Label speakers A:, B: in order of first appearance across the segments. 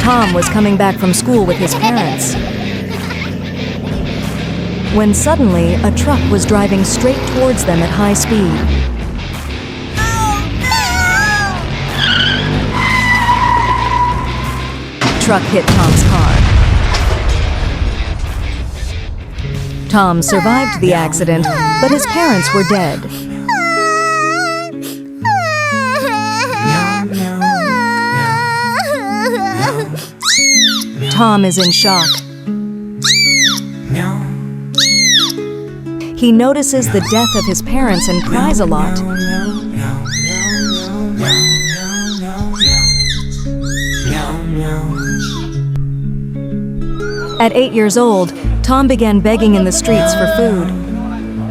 A: Tom was coming back from school with his parents when suddenly a truck was driving straight towards them at high speed. Truck hit Tom's car. Tom survived the accident, but his parents were dead. Tom is in shock. He notices the death of his parents and cries a lot. At 8 years old, Tom began begging in the streets for food.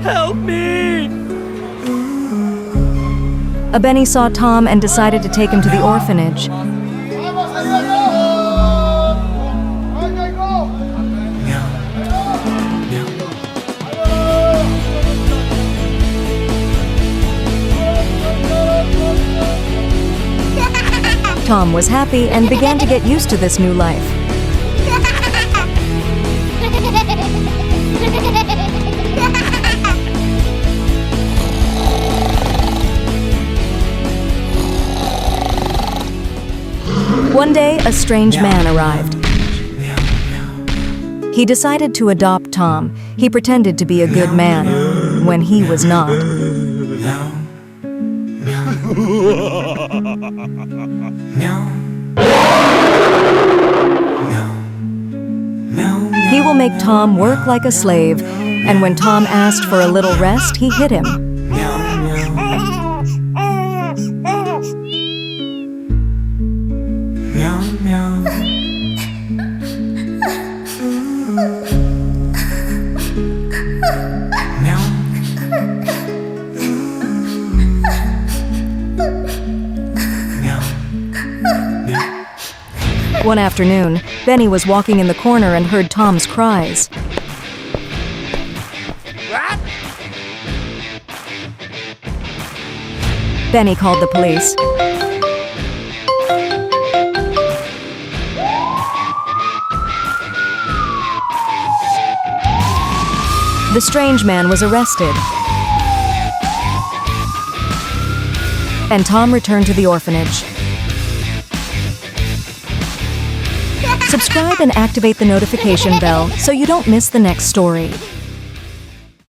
B: Help me!
A: A Benny saw Tom and decided to take him to the orphanage. Tom was happy and began to get used to this new life. One day, a strange man arrived. He decided to adopt Tom. He pretended to be a good man when he was not. He will make Tom work like a slave, and when Tom asked for a little rest, he hit him. One afternoon, Benny was walking in the corner and heard Tom's cries.
B: What?
A: Benny called the police. The strange man was arrested, and Tom returned to the orphanage. Subscribe and activate the notification bell so you don't miss the next story.